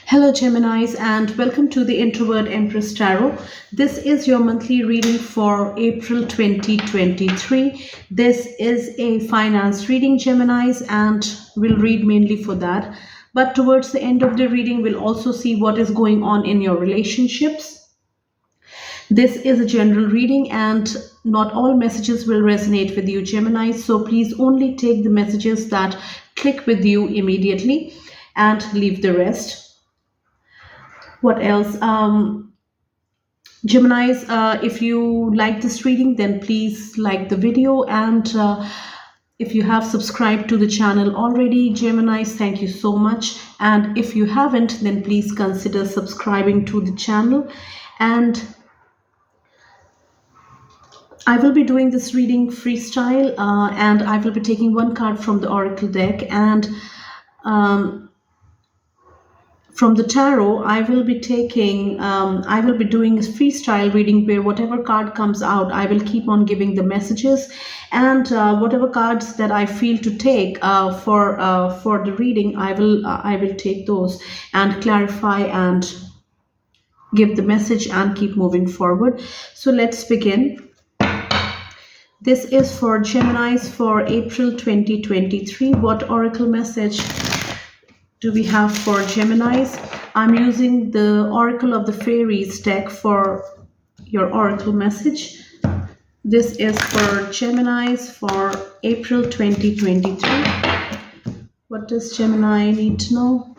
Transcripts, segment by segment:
Hello, Geminis, and welcome to the Introvert Empress Tarot. This is your monthly reading for April 2023. This is a finance reading, Geminis, and we'll read mainly for that. But towards the end of the reading, we'll also see what is going on in your relationships. This is a general reading, and not all messages will resonate with you, Gemini. So please only take the messages that click with you immediately and leave the rest. What else? Geminis, if you like this reading, then please like the video. And if you have subscribed to the channel already, Geminis, thank you so much. And if you haven't, then please consider subscribing to the channel. And I will be doing this reading freestyle, and I will be taking one card from the Oracle deck. And from the tarot, I will be doing a freestyle reading where whatever card comes out, I will keep on giving the messages, and whatever cards that I feel to take for the reading, I will take those and clarify and give the message and keep moving forward. So let's begin. This is for Geminis for April 2023. What Oracle message do we have for Geminis? I'm using the Oracle of the Fairies deck for your Oracle message. This is for Geminis for April 2023. What does Gemini need to know?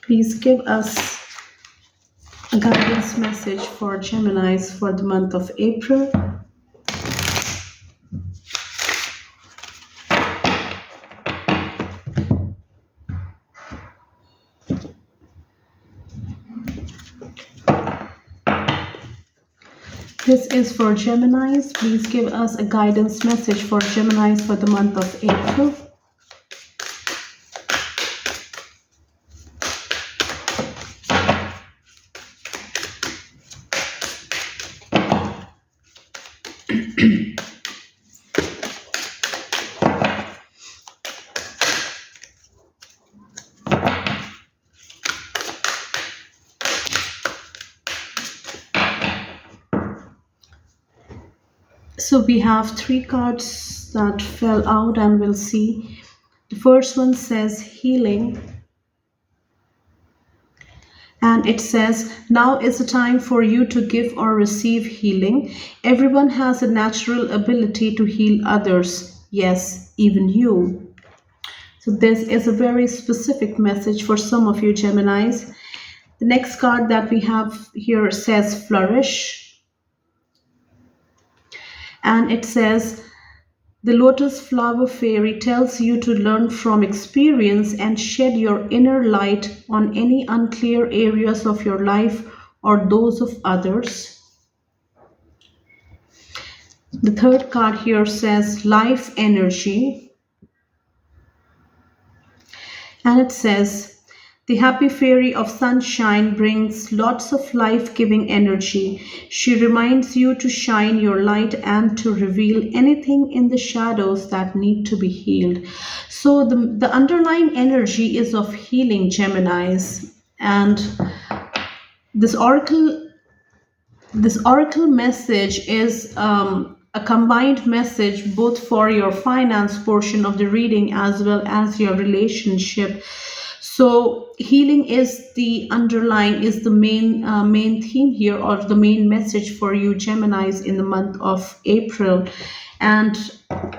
Please give us a guidance message for Geminis for the month of April. This is for Geminis. Please give us a guidance message for Geminis for the month of April. So we have three cards that fell out, and we'll see. The first one says healing. And it says, now is the time for you to give or receive healing. Everyone has a natural ability to heal others. Yes, even you. So this is a very specific message for some of you, Geminis. The next card that we have here says flourish. And it says, the lotus flower fairy tells you to learn from experience and shed your inner light on any unclear areas of your life or those of others. The third card here says life energy. And it says, the happy fairy of sunshine brings lots of life-giving energy. She reminds you to shine your light and to reveal anything in the shadows that need to be healed. So the underlying energy is of healing, Geminis. And this oracle message is a combined message both for your finance portion of the reading as well as your relationship. So healing is the main theme here, or the main message for you, Geminis, in the month of April. And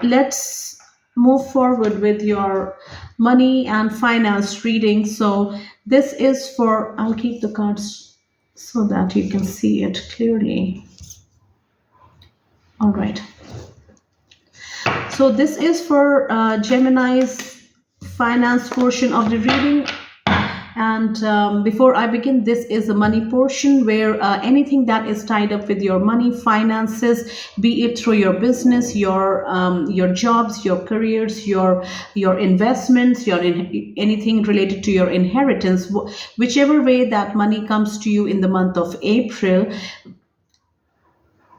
let's move forward with your money and finance reading. So this is for, I'll keep the cards so that you can see it clearly. All right. So this is for Gemini's finance portion of the reading. And before I begin, this is the money portion where anything that is tied up with your money, finances, be it through your business, your jobs, your careers, your investments, anything related to your inheritance, whichever way that money comes to you in the month of April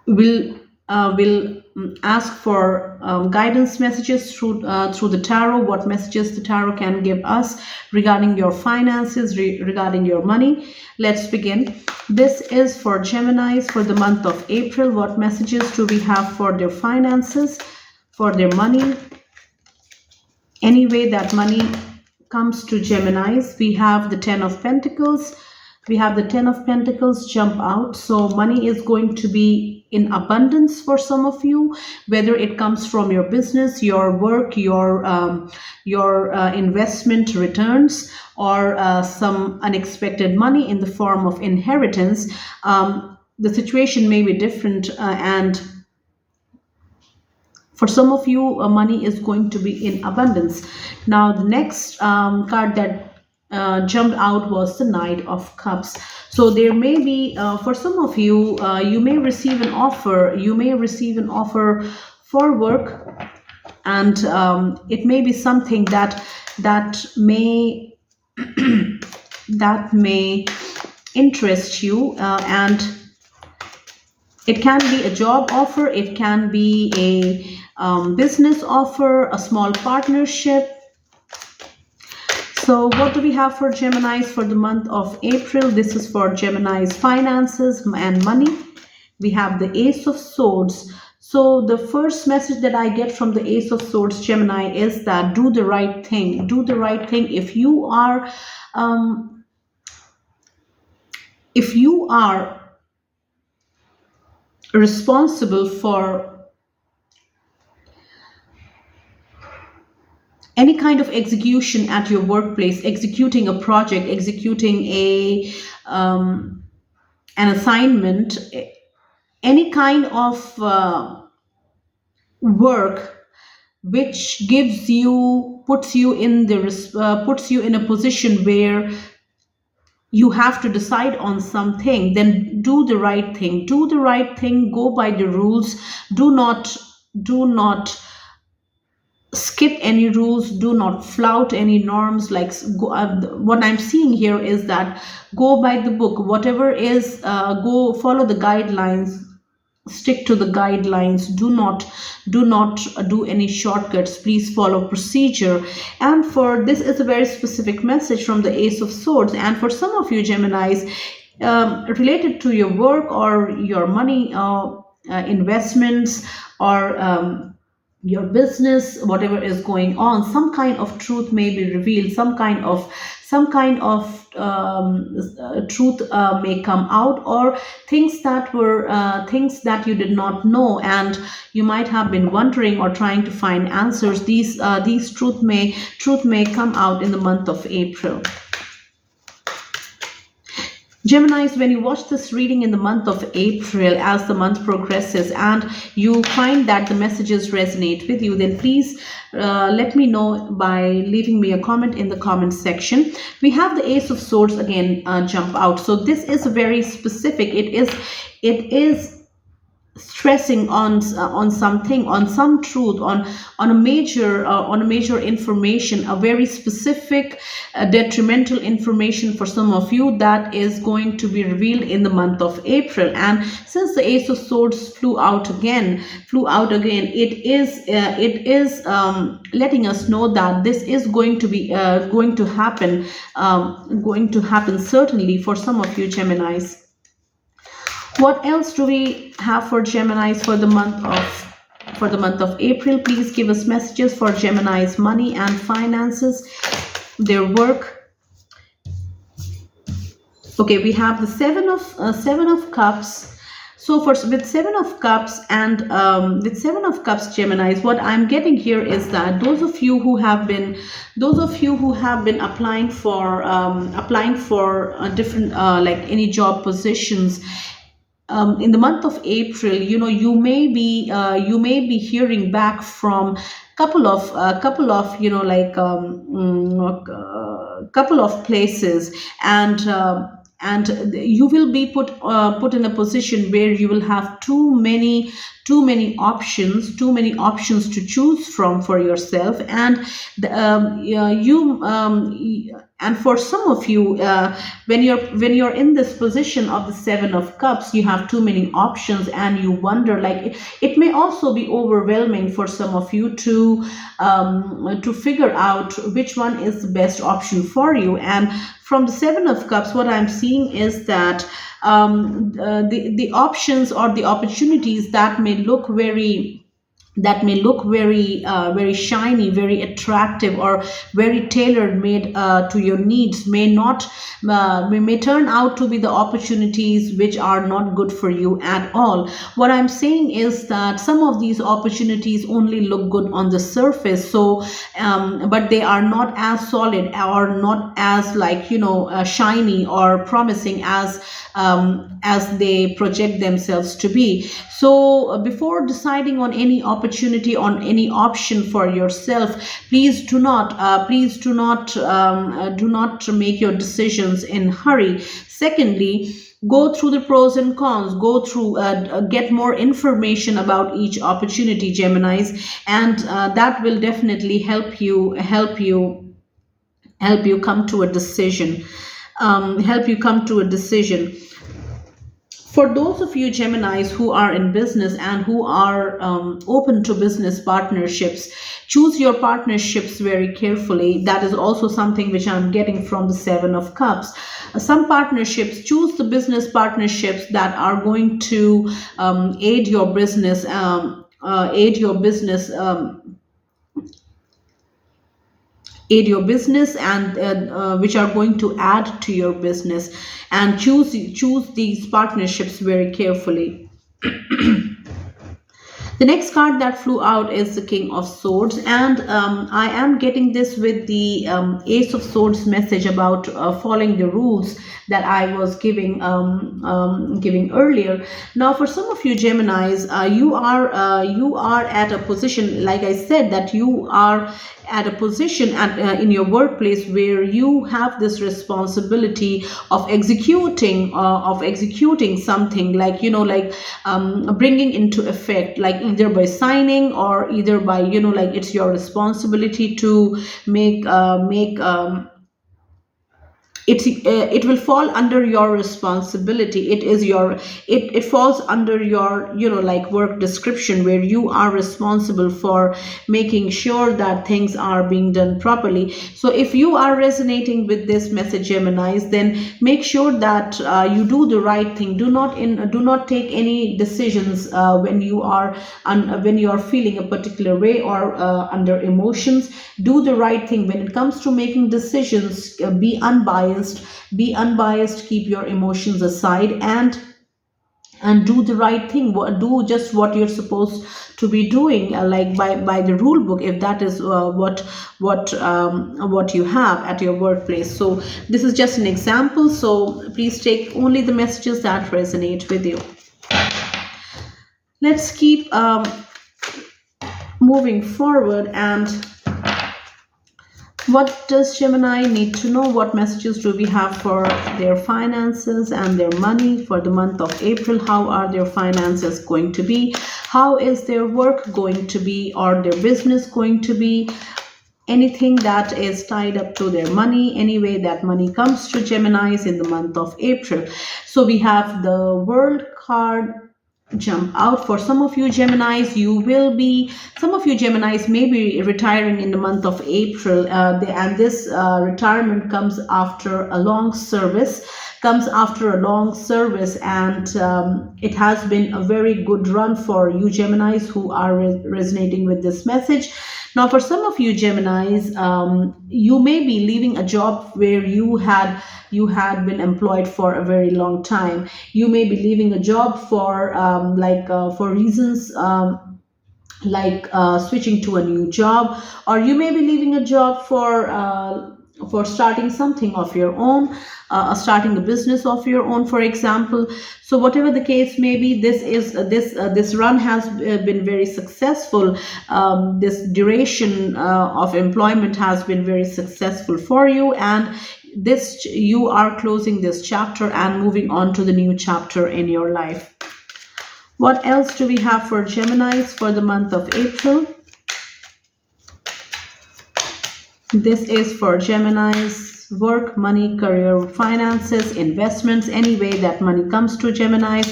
will ask for guidance messages through the tarot. What messages the tarot can give us regarding your finances, regarding your money. Let's begin. This is for Geminis for the month of April. What messages do we have for their finances, for their money? Any way that money comes to Geminis. We have the Ten of Pentacles. We have the Ten of Pentacles jump out. So money is going to be in abundance for some of you, whether it comes from your business, your work, your investment returns, or some unexpected money in the form of inheritance. The situation may be different, and for some of you, money is going to be in abundance. Now, the next card that jumped out was the Knight of Cups. So there may be, for some of you, you may receive an offer. You may receive an offer for work, and it may be something that may that may interest you, and it can be a job offer. It can be a business offer, a small partnership. So what do we have for Geminis for the month of April? This is for Gemini's finances and money. We have the Ace of Swords. So the first message that I get from the Ace of Swords, Gemini, is that do the right thing. Do the right thing. If you are responsible for any kind of execution at your workplace, executing a project, executing an assignment, any kind of work which puts you in a position where you have to decide on something, then do the right thing. Do the right thing. Go by the rules. Do not skip any rules. Do not flout any norms. What I'm seeing here is that go by the book. Whatever is, go follow the guidelines. Stick to the guidelines. Do not do any shortcuts. Please follow procedure. And for this is a very specific message from the Ace of Swords. And for some of you Geminis, related to your work or your money, investments, or your business, whatever is going on, some kind of truth may be revealed. Some kind of truth may come out, or things that you did not know, and you might have been wondering or trying to find answers. These truth may come out in the month of April. Geminis, when you watch this reading in the month of April, as the month progresses, and you find that the messages resonate with you, then please let me know by leaving me a comment in the comment section. We have the Ace of Swords again jump out. So this is very specific. It is stressing on something, on some truth, on a major information, a very specific detrimental information for some of you that is going to be revealed in the month of April. And since the Ace of Swords flew out again, it is letting us know that this is going to happen certainly for some of you Geminis. What else do we have for Geminis for the month of April? Please give us messages for Gemini's money and finances, their work. Okay, we have the Seven of Cups. So with Seven of Cups and with Seven of Cups Geminis, what I'm getting here is that those of you who have been applying for different like any job positions, in the month of April, you may be hearing back from couple of couple of places, and you will be put in a position where you will have too many options to choose from for yourself, and and for some of you, when you're in this position of the Seven of Cups, you have too many options, and you wonder, like, it may also be overwhelming for some of you to figure out which one is the best option for you. And from the Seven of Cups, what I'm seeing is that the options or the opportunities that may look very shiny, very attractive, or very tailor made to your needs may turn out to be the opportunities which are not good for you at all. What I'm saying is that some of these opportunities only look good on the surface, so but they are not as solid or not as, like, shiny or promising as they project themselves to be. So before deciding on any opportunity, on any option for yourself, please do not make your decisions in hurry. Secondly, go through the pros and cons, go through get more information about each opportunity, Geminis, and that will definitely help you come to a decision. Help you come to a decision. For those of you, Geminis, who are in business and who are open to business partnerships, choose your partnerships very carefully. That is also something which I'm getting from the Seven of Cups. Some partnerships, choose the business partnerships that are going to aid your business, and which are going to add to your business, and choose these partnerships very carefully. The next card that flew out is the King of Swords, and I am getting this with the Ace of Swords message about following the rules that I was giving earlier. Now, for some of you, Geminis, you are at a position, like I said, that you are at a position in your workplace where you have this responsibility of executing something, like, bringing into effect, like either by signing or either by, like, it's your responsibility to make it will fall under your responsibility. It falls under your, like, work description, where you are responsible for making sure that things are being done properly. So if you are resonating with this message, Geminis, then make sure that you do the right thing. Do not take any decisions when you are feeling a particular way or under emotions. Do the right thing when it comes to making decisions. Be unbiased, keep your emotions aside, and do the right thing. Do just what you're supposed to be doing, like by the rule book, if that is what you have at your workplace. So this is just an example, so please take only the messages that resonate with you. Let's keep moving forward. And what does Gemini need to know? What messages do we have for their finances and their money for the month of April? How are their finances going to be? How is their work going to be, or their business going to be? Anything that is tied up to their money, any way that money comes to Geminis in the month of April. So we have the World card jump out. For some of you, Geminis, some of you Geminis may be retiring in the month of April, and this retirement comes after a long service. And it has been a very good run for you, Geminis, who are resonating with this message. Now, for some of you, Geminis, you may be leaving a job where you had been employed for a very long time. You may be leaving a job for reasons like switching to a new job, or you may be leaving a job for starting something of your own, starting a business of your own, for example. So whatever the case may be, this run has been very successful. This duration of employment has been very successful for you, and you are closing this chapter and moving on to the new chapter in your life. What else do we have for Geminis for the month of April? This is for Geminis work, money, career, finances, investments, any way that money comes to Gemini.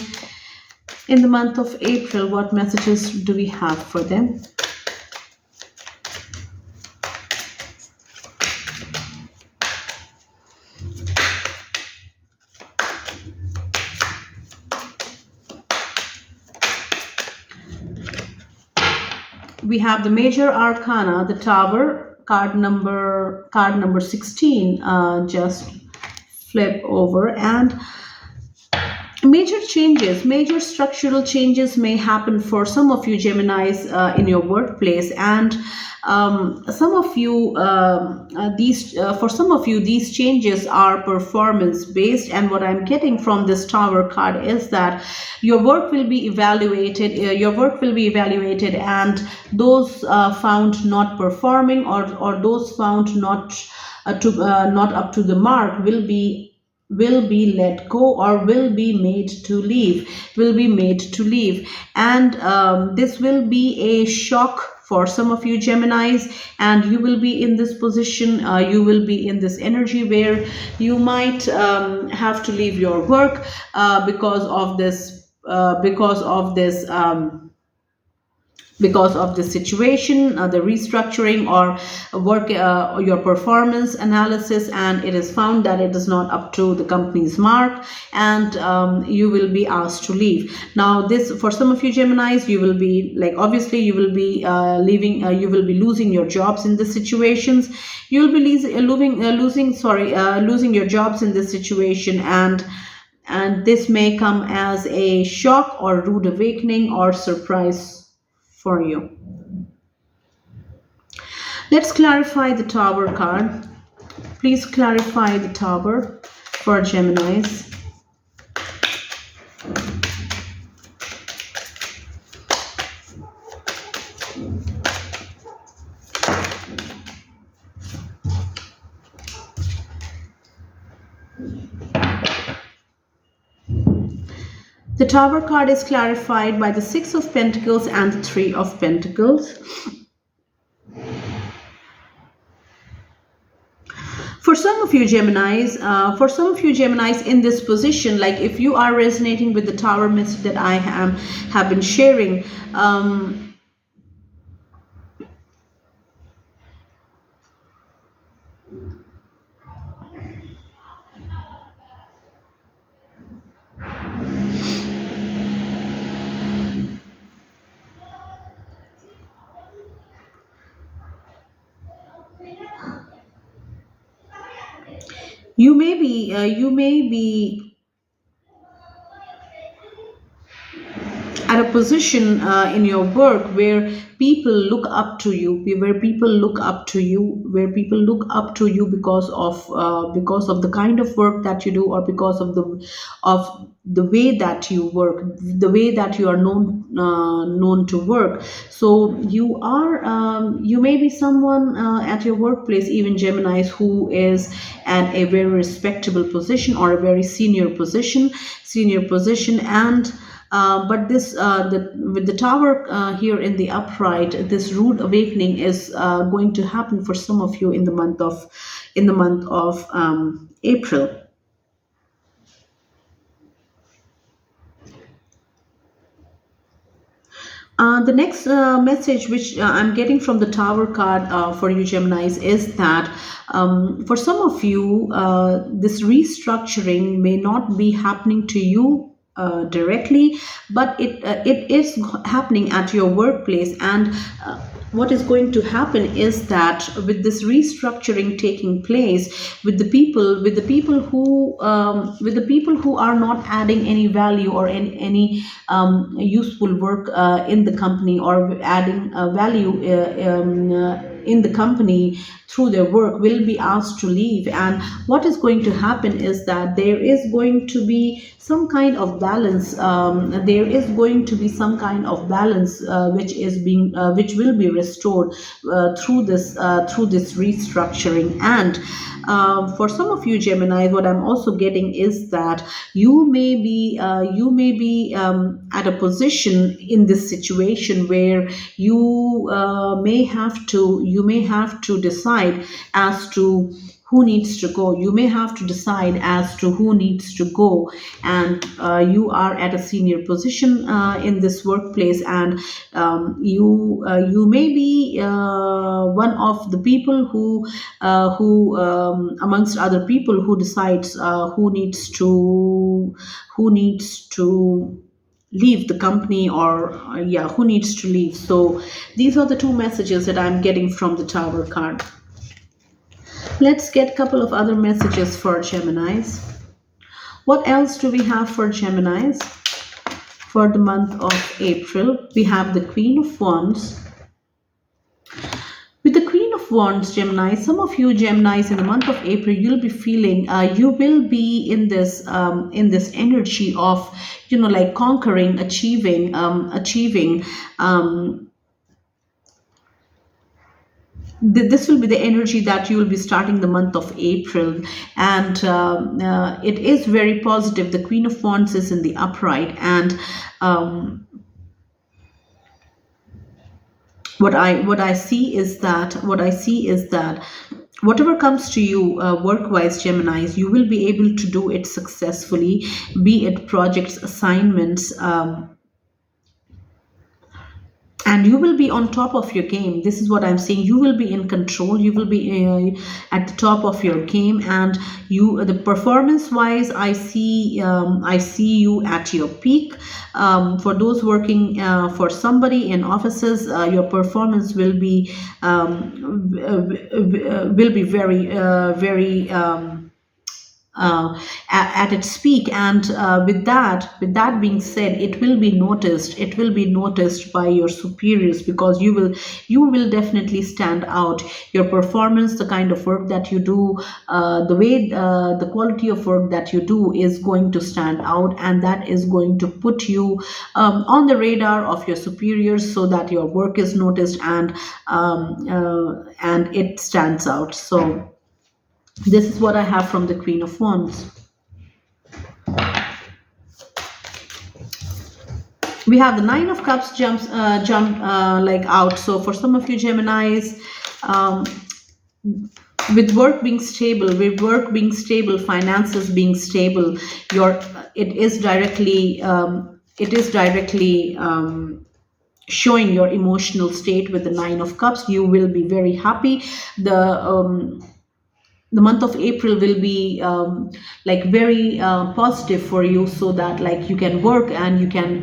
In the month of April, what messages do we have for them? We have the major arcana, the Tower, card number 16. Just flip over, and major changes, major structural changes may happen for some of you Geminis in your workplace, and some of you for some of you these changes are performance based. And what I'm getting from this Tower card is that your work will be evaluated. And those found not performing, or those found not up to the mark will be let go, or will be made to leave. And this will be a shock for some of you Geminis, and you will be in this position, you will be in this energy where you might have to leave your work because of this situation, the restructuring or work, your performance analysis, and it is found that it is not up to the company's mark, and you will be asked to leave. Now, this, for some of you Geminis, you will be like, obviously you will be you will be losing your jobs in this situations. You will be losing your jobs in this situation, and this may come as a shock or rude awakening or surprise for you. Let's clarify the Tower card. Please clarify the Tower for Geminis. The Tower card is clarified by the Six of Pentacles and the Three of Pentacles. For some of you Geminis, in this position, like if you are resonating with the Tower message that I have been sharing, you may be at a position in your work where people look up to you, because of the kind of work that you do, or because of the way that you work, the way that you are known to work. So you may be someone at your workplace, even Geminis, who is at a very respectable position or a very senior position, and but this with the Tower here in the upright, this rude awakening is going to happen for some of you in the month of April. The next message which I'm getting from the Tower card for you Geminis is that for some of you, this restructuring may not be happening to you directly, but it is happening at your workplace. And what is going to happen is that with this restructuring taking place, with the people who are not adding any value or any useful work in the company, or adding value in the company through their work, will be asked to leave. And what is going to happen is that there is going to be some kind of balance. Which will be restored through this restructuring. And for some of you Gemini, what I'm also getting is that you may be at a position in this situation where you may have to decide as to who needs to go. You may have to decide as to who needs to go, and you are at a senior position in this workplace, and you may be one of the people who amongst other people who decides who needs to leave the company, or yeah, who needs to leave. So these are the two messages that I'm getting from the Tower card. Let's get a couple of other messages for Geminis. What else do we have for Geminis for the month of April? We have the Queen of Wands. With the Queen of Wands, Gemini, some of you Geminis in the month of April, you'll be feeling, you will be in this energy of, like conquering, achieving. This will be the energy that you will be starting the month of April, and it is very positive. The Queen of Wands is in the upright, and what I see is that whatever comes to you work-wise, Geminis, you will be able to do it successfully, be it projects, assignments. And you will be on top of your game. This is what I'm saying. You will be in control. You will be at the top of your game, and the performance wise, I see you at your peak. For those working for somebody in offices, your performance will be very very at its peak, and with that being said, it will be noticed by your superiors, because you will definitely stand out. Your performance, the kind of work that you do, the quality of work that you do is going to stand out, and that is going to put you on the radar of your superiors, so that your work is noticed, and it stands out. So this is what I have from the Queen of Wands. We have the Nine of Cups jump out. So for some of you Geminis, with work being stable, finances being stable, it is directly showing your emotional state. With the Nine of Cups, you will be very happy. The month of April will be very positive for you, so that you can work, and you can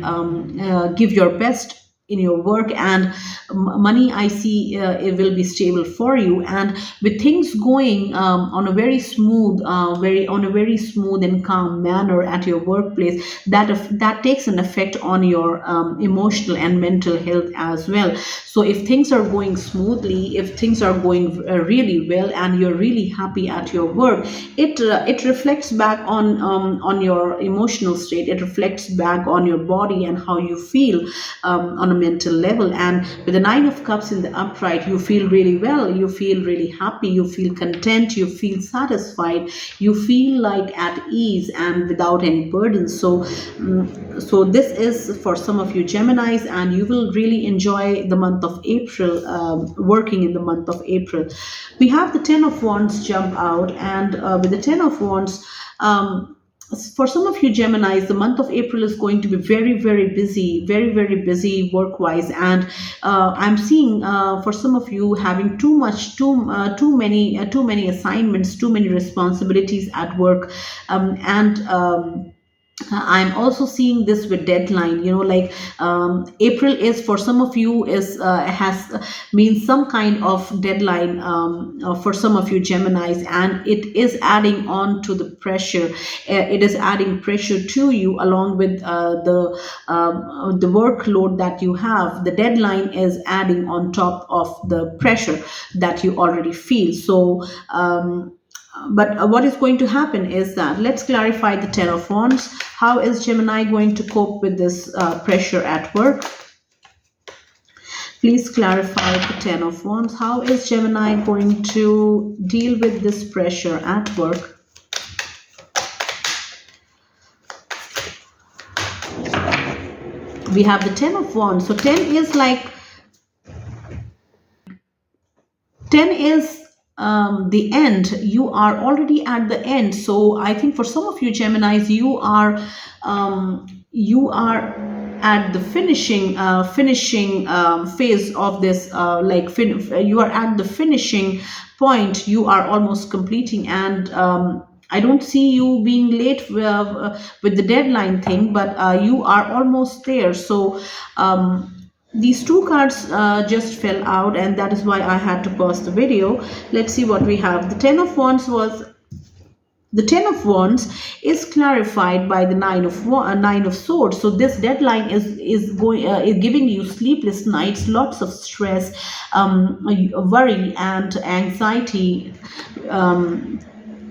give your best in your work, and money, I see it will be stable for you, and with things going on a very smooth and calm manner at your workplace, that takes an effect on your emotional and mental health as well. So if things are going smoothly, if things are going really well, and you're really happy at your work, it reflects back on your emotional state. It reflects back on your body and how you feel on a mental level. And with the Nine of Cups in the upright, you feel really well, you feel really happy, you feel content, you feel satisfied, you feel like at ease and without any burden. So this is for some of you Geminis, and you will really enjoy the month of April, working in the month of April. We have the Ten of Wands jump out, and with the Ten of Wands, for some of you Geminis, the month of April is going to be very very busy, very very busy work wise, and I'm seeing for some of you having too many assignments, too many responsibilities at work, and I'm also seeing this with deadline. April is, for some of you, is has means some kind of deadline for some of you Geminis, and it is adding on to the pressure. It is adding pressure to you, along with the workload that you have. The deadline is adding on top of the pressure that you already feel. So but what is going to happen is that, let's clarify the Ten of Wands. How is Gemini going to cope with this pressure at work? Please clarify the Ten of Wands. How is Gemini going to deal with this pressure at work? We have the Ten of Wands. So 10 is the end. You are already at the end. So I think for some of you Geminis, you are at the finishing phase of this, you are at the finishing point. You are almost completing, and I don't see you being late with the deadline thing, but you are almost there. So these two cards just fell out, and that is why I had to pause the video. Let's see what we have. The Ten of Wands is clarified by the Nine of Swords. So this deadline is giving you sleepless nights, lots of stress, worry, and anxiety.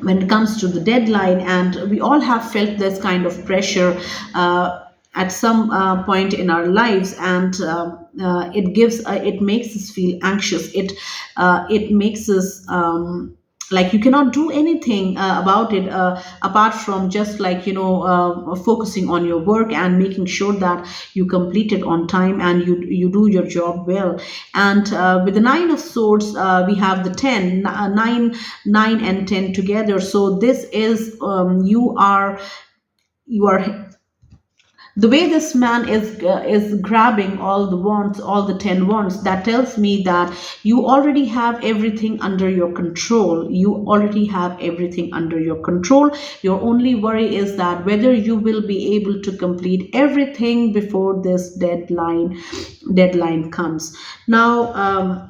When it comes to the deadline, and we all have felt this kind of pressure at some point in our lives, and it makes us feel anxious. It makes us like you cannot do anything about it, apart from just focusing on your work and making sure that you complete it on time and you do your job well. And with the Nine of Swords, we have the 10, 9 and 10 together. So this is you are the way this man is grabbing all the wands, all the 10 wands. That tells me that you already have everything under your control. You already have everything under your control. Your only worry is that whether you will be able to complete everything before this deadline comes. Now,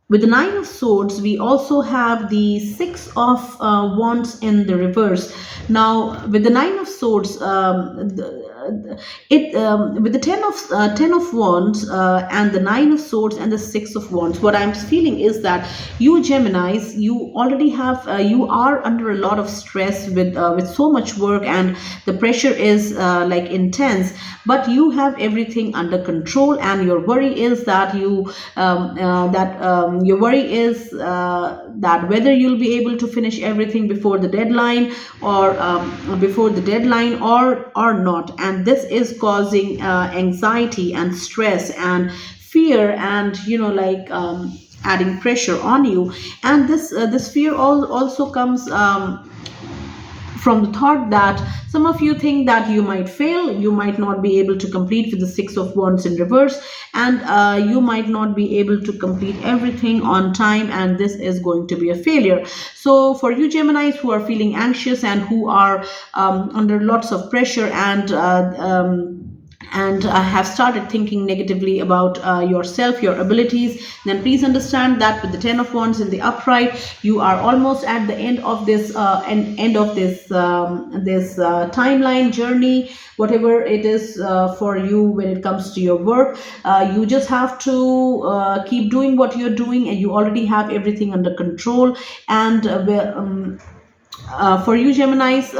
with the Nine of Swords, we also have the Six of Wands in the reverse. Now, with the Nine of Swords, with the ten of Wands and the Nine of Swords and the Six of Wands, what I'm feeling is that you Geminis, you already have you are under a lot of stress with so much work, and the pressure is intense. But you have everything under control, and your worry is that your worry is that whether you'll be able to finish everything before the deadline, or not. And this is causing anxiety and stress and fear, and adding pressure on you. And this fear also comes from the thought that some of you think that you might fail, you might not be able to complete with the Six of Wands in reverse, and you might not be able to complete everything on time, and this is going to be a failure. So for you Geminis who are feeling anxious and who are under lots of pressure, and have started thinking negatively about yourself, your abilities, then please understand that with the Ten of Wands in the upright, you are almost at the end of this timeline journey, whatever it is for you when it comes to your work. You just have to keep doing what you're doing, and you already have everything under control. And for you Geminis,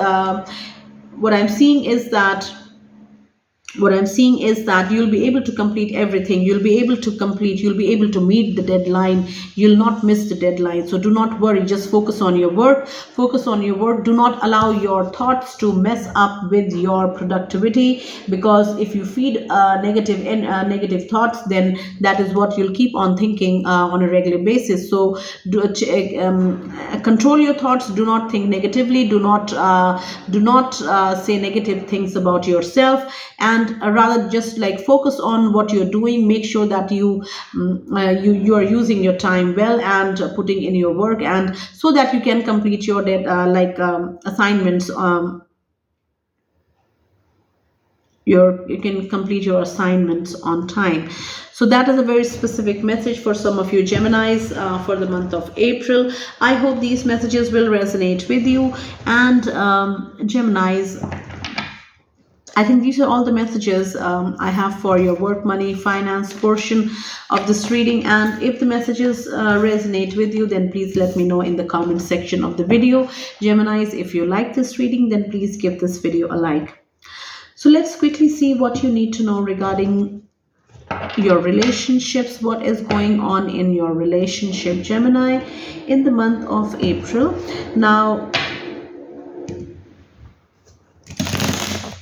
what I'm seeing is that you'll be able to complete everything. You'll be able to meet the deadline. You'll not miss the deadline. So do not worry. Just focus on your work. Do not allow your thoughts to mess up with your productivity, because if you feed negative thoughts, then that is what you'll keep on thinking on a regular basis. So control your thoughts. Do not think negatively. Do not say negative things about yourself, and rather just focus on what you're doing. Make sure that you are using your time well and putting in your work, and so that you can complete your assignments. You can complete your assignments on time. So that is a very specific message for some of you Geminis for the month of April. I hope these messages will resonate with you. And Geminis, I think these are all the messages I have for your work, money, finance portion of this reading. And if the messages resonate with you, then please let me know in the comment section of the video. Geminis, if you like this reading, then please give this video a like. So let's quickly see what you need to know regarding your relationships. What is going on in your relationship, Gemini, in the month of April? Now,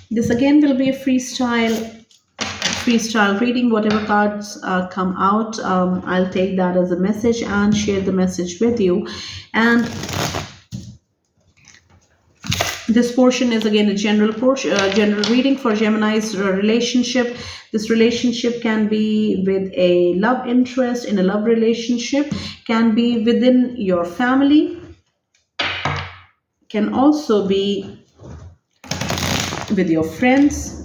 this again will be a freestyle freestyle reading. Whatever cards come out, I'll take that as a message and share the message with you. And this portion is again a general portion, general reading for Gemini's relationship. This relationship can be with a love interest, in a love relationship, can be within your family, can also be with your friends.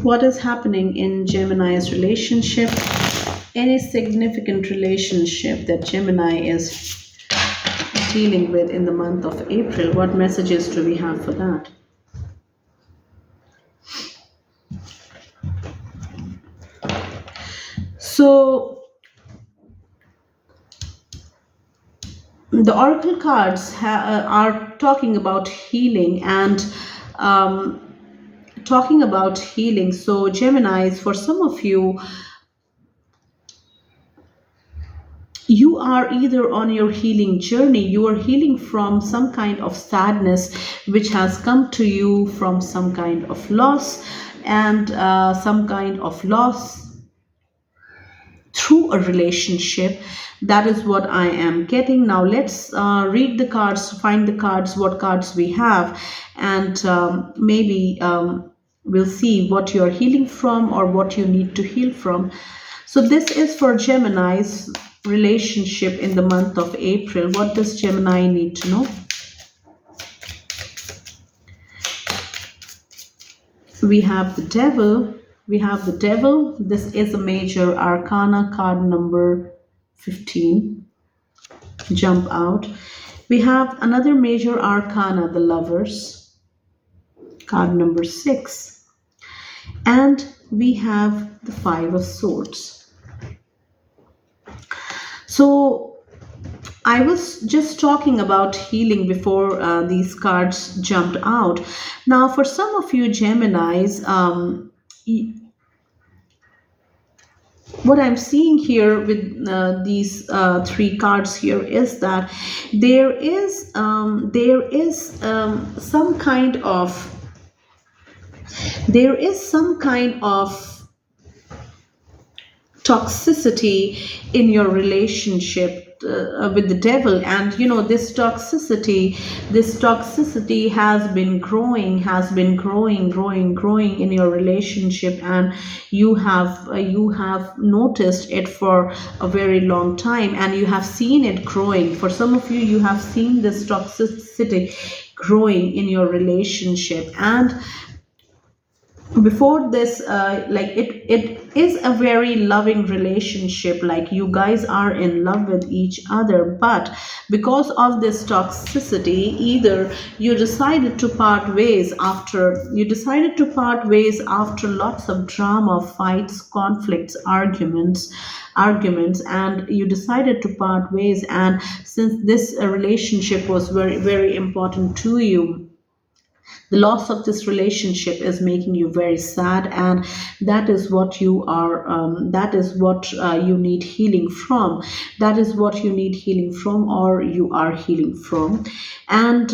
What is happening in Gemini's relationship? Any significant relationship that Gemini is dealing with in the month of April? What messages do we have for that? So the oracle cards are talking about healing and talking about healing. So Geminis, for some of you, you are either on your healing journey, you are healing from some kind of sadness which has come to you from some kind of loss, and some kind of loss through a relationship. That is what I am getting. Now let's read the cards, find the cards, what cards we have, and maybe we'll see what you're healing from or what you need to heal from. So this is for Gemini's relationship in the month of April. What does Gemini need to know? We have the devil. We have the devil. This is a major arcana, card number 15. Jump out. We have another major arcana, the lovers, card number 6. And we have the 5 of swords. So I was just talking about healing before these cards jumped out. Now, for some of you Geminis, what I'm seeing here with these 3 cards here is that there is some kind of toxicity in your relationship with the devil. And you know, this toxicity has been growing in your relationship, and you have noticed it for a very long time, and you have seen it growing. For some of you, you have seen this toxicity growing in your relationship. And before this, it is a very loving relationship, like you guys are in love with each other, but because of this toxicity, either you decided to part ways after lots of drama, fights, conflicts, arguments, and you decided to part ways. And since this relationship was very, very important to you, the loss of this relationship is making you very sad, and that is what you are you need healing from. That is what you need healing from, or you are healing from. And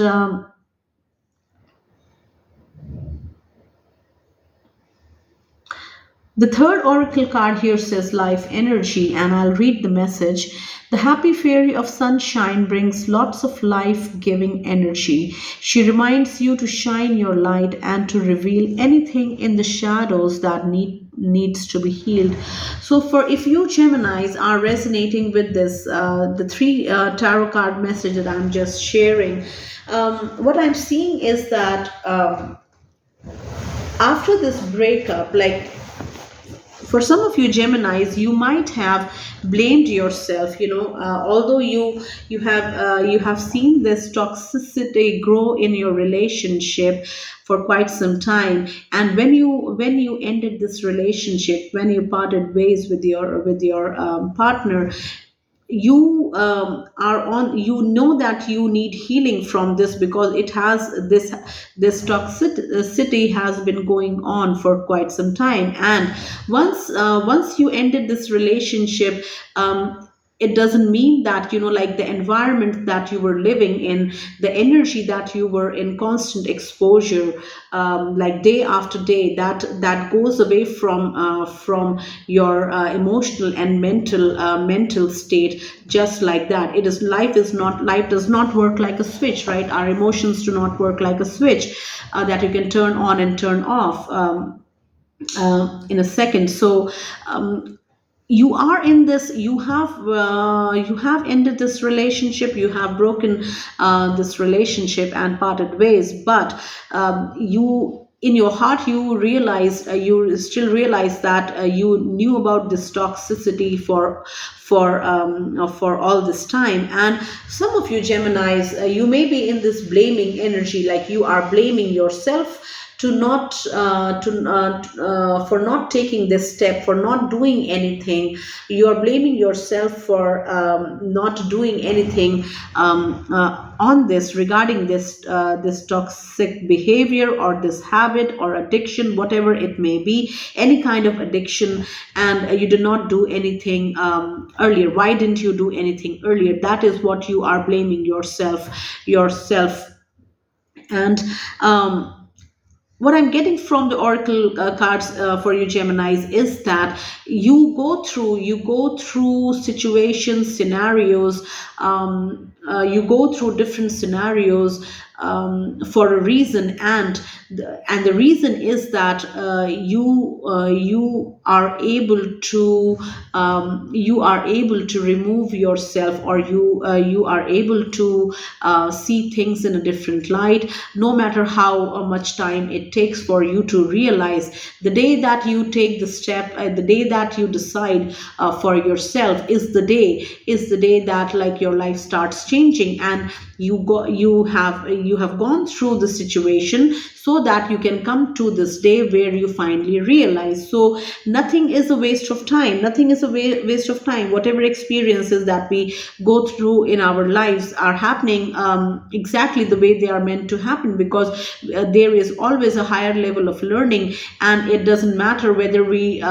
the third oracle card here says life energy, and I'll read the message. The happy fairy of sunshine brings lots of life-giving energy. She reminds you to shine your light and to reveal anything in the shadows that needs to be healed. So for if you Geminis are resonating with this, the 3 tarot card message that I'm just sharing, what I'm seeing is that after this breakup, like, for some of you Geminis, you might have blamed yourself, although you have seen this toxicity grow in your relationship for quite some time. And when you ended this relationship, when you parted ways with your partner, you you know that you need healing from this, because it has this toxicity has been going on for quite some time. And once you ended this relationship, it doesn't mean that, like the environment that you were living in, the energy that you were in constant exposure, like day after day, that goes away from your emotional and mental state, just like that. It is life does not work like a switch, right? Our emotions do not work like a switch that you can turn on and turn off in a second. So you are in this, you have ended this relationship, you have broken this relationship and parted ways, but you, in your heart, you realize, you still realize that you knew about this toxicity for all this time. And some of you Geminis, you may be in this blaming energy, like you are blaming yourself to not to for not taking this step, for not doing anything. You are blaming yourself for not doing anything on this, regarding this toxic behavior or this habit or addiction, whatever it may be, any kind of addiction. And you did not do anything earlier. Why didn't you do anything earlier? That is what you are blaming yourself. And what I'm getting from the oracle cards for you Geminis is that you go through situations, scenarios, you go through different scenarios for a reason. And the reason is that you are able to remove yourself, or you are able to see things in a different light, no matter how much time it takes for you to realize. The day that you take the step, the day that you decide for yourself, is the day that, like, your life starts changing. And you have gone through the situation, so that you can come to this day where you finally realize. So nothing is a waste of time, waste of time. Whatever experiences that we go through in our lives are happening exactly the way they are meant to happen, because there is always a higher level of learning. And it doesn't matter whether we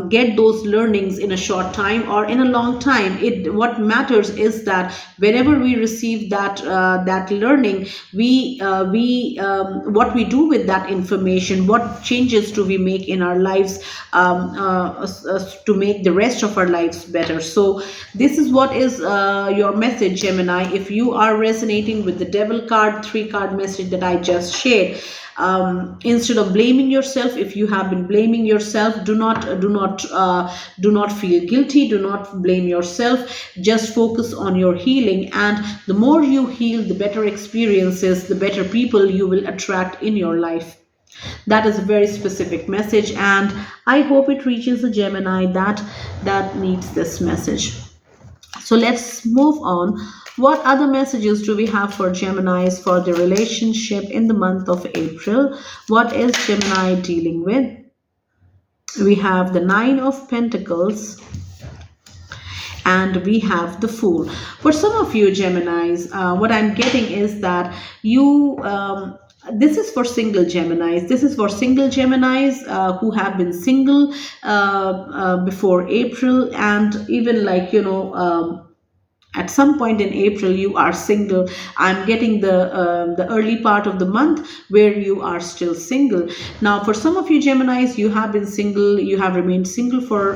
get those learnings in a short time or in a long time. It What matters is that whenever we receive that learning, we what we do with that information, what changes do we make in our lives, to make the rest of our lives better. So this is what is your message, Gemini. If you are resonating with the devil card, 3 card message that I just shared, instead of blaming yourself, if you have been blaming yourself, do not feel guilty, do not blame yourself. Just focus on your healing, and the more you heal, the better experiences, the better people you will attract in your life. That is a very specific message, and I hope it reaches a Gemini that needs this message. So let's move on. What other messages do we have for Geminis for the relationship in the month of April? What is Gemini dealing with? We have the 9 of Pentacles, and we have the Fool. For some of you Geminis, what I'm getting is that you this is for single Geminis. This is for single Geminis who have been single before April, and even, like, at some point in April you are single. I'm getting the early part of the month where you are still single. Now, for some of you Geminis, you have been single, you have remained single for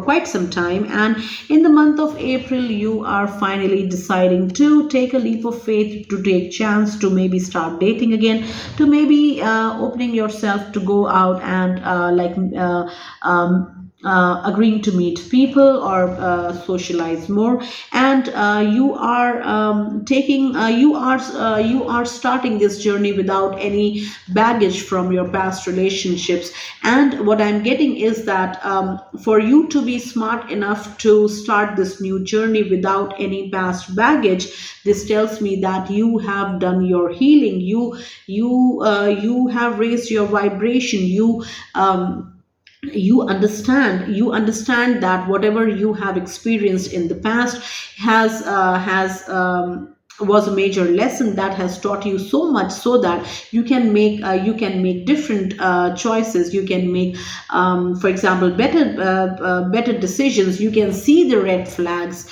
quite some time, and in the month of April you are finally deciding to take a leap of faith, to take chance, to maybe start dating again, to maybe opening yourself to go out and agreeing to meet people or socialize more. And you are you are starting this journey without any baggage from your past relationships. And what I'm getting is that for you to be smart enough to start this new journey without any past baggage, this tells me that you have done your healing. You have raised your vibration. You understand that whatever you have experienced in the past was a major lesson that has taught you so much, so that you can make different choices. You can make, for example, better decisions. You can see the red flags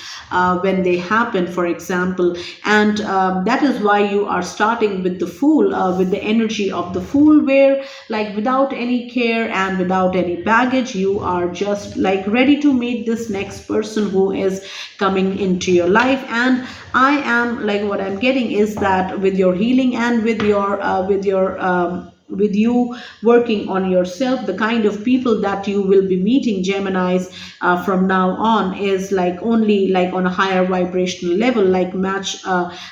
when they happen, for example. And that is why you are starting with the fool, with the energy of the fool, where, like, without any care and without any baggage, you are just like ready to meet this next person who is coming into your life. And I am like, what I'm getting is that with your healing and with you working on yourself, the kind of people that you will be meeting, Geminis, from now on, is like only like on a higher vibrational level, like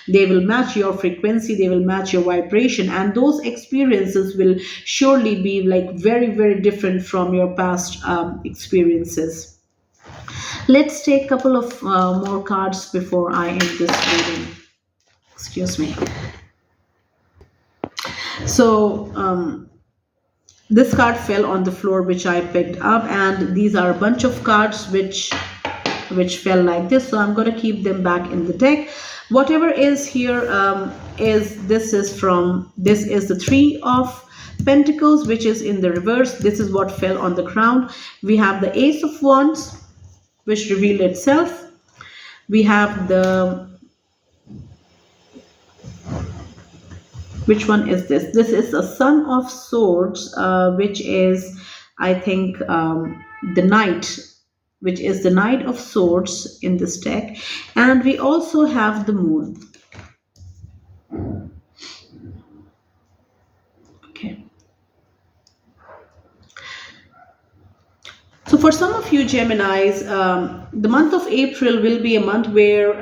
they will match your frequency, they will match your vibration, and those experiences will surely be like very, very different from your past experiences. Let's take a couple of more cards before I end this reading. Excuse me. So, this card fell on the floor, which I picked up, and these are a bunch of cards which fell like this. So I'm going to keep them back in the deck. Whatever is here this is the Three of Pentacles, which is in the reverse. This is what fell on the ground. We have the Ace of Wands, which revealed itself. We have which one is this? This is a Son of Swords, which is, I think, the Knight, which is the Knight of Swords in this deck. And we also have the Moon. Okay. So for some of you Geminis, the month of April will be a month where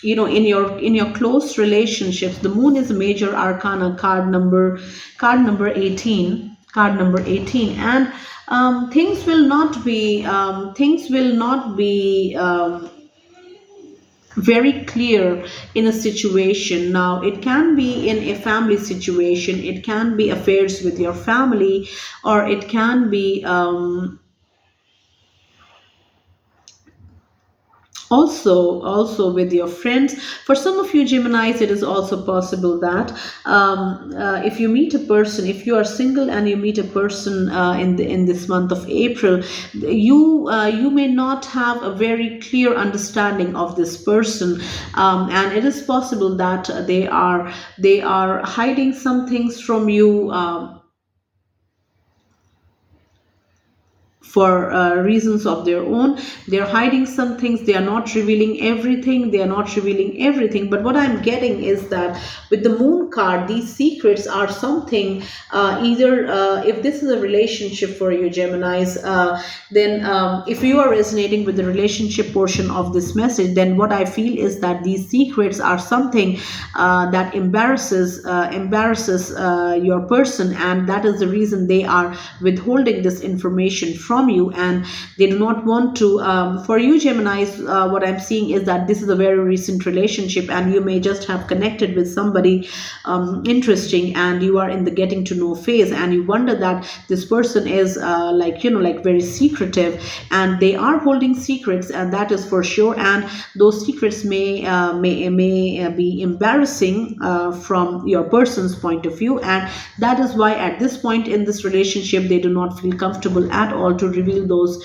in your close relationships, the Moon is a major arcana, card number 18, and things will not be very clear in a situation. Now, it can be in a family situation, it can be affairs with your family, or it can be also with your friends. For some of you Geminis, it is also possible that if you meet a person, if you are single and you meet a person in this month of April, you may not have a very clear understanding of this person, and it is possible that they are hiding some things from you, for reasons of their own. They're hiding some things. They are not revealing everything. But what I'm getting is that with the Moon card, these secrets are something, either if this is a relationship for you Geminis, then if you are resonating with the relationship portion of this message, then what I feel is that these secrets are something that embarrasses your person, and that is the reason they are withholding this information from you, and they do not want to. For you Geminis, what I'm seeing is that this is a very recent relationship, and you may just have connected with somebody interesting, and you are in the getting to know phase, and you wonder that this person is like very secretive, and they are holding secrets, and that is for sure. And those secrets may be embarrassing from your person's point of view, and that is why at this point in this relationship they do not feel comfortable at all to reveal those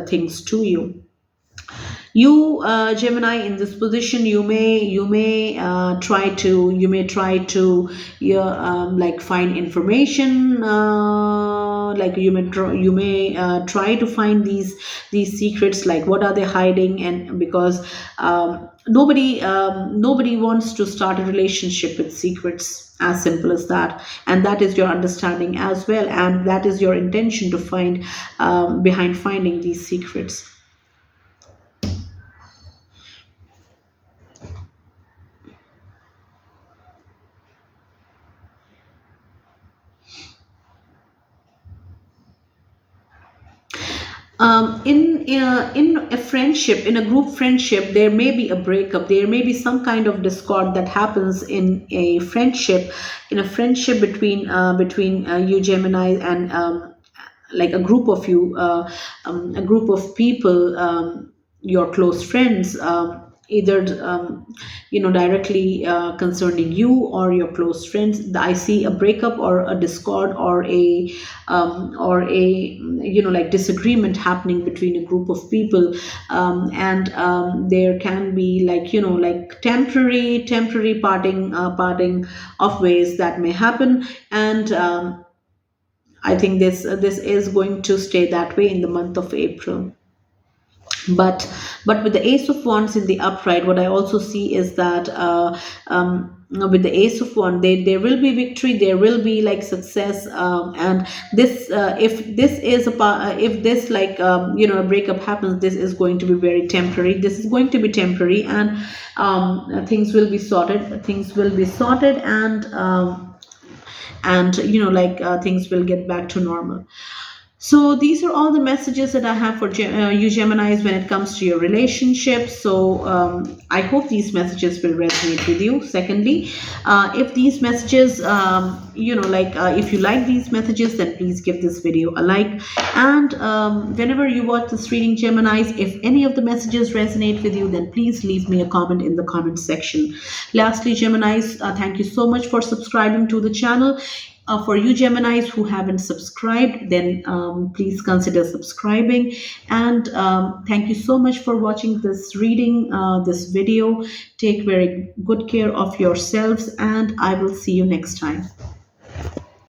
things to you. You Gemini, in this position, you may try to like find information, like you may try to find these secrets, like what are they hiding, and because nobody wants to start a relationship with secrets, as simple as that. And that is your understanding as well, and that is your intention to find behind finding these secrets. In a friendship, in a group friendship, there may be a breakup. There may be some kind of discord that happens in a friendship, between you Gemini and like a group of you, a group of people, your close friends. either directly concerning you or your close friends. I see a breakup or a discord or a like disagreement happening between a group of people, and there can be like like temporary parting of ways that may happen. And I think this is going to stay that way in the month of April. But with the Ace of Wands in the upright, what I also see is that with the Ace of Wands, there will be victory, there will be like success, and this if this is if this like a breakup happens, this is going to be very temporary. This is going to be temporary, and things will be sorted. Things will be sorted, and like things will get back to normal. So these are all the messages that I have for you Geminis when it comes to your relationship. So I hope these messages will resonate with you. Secondly, if these messages, if you like these messages, then please give this video a like. And whenever you watch this reading, Geminis, if any of the messages resonate with you, then please leave me a comment in the comment section. Lastly, Geminis, thank you so much for subscribing to the channel. For you Geminis who haven't subscribed, then please consider subscribing. And thank you so much for watching this reading, this video. Take very good care of yourselves, and I will see you next time.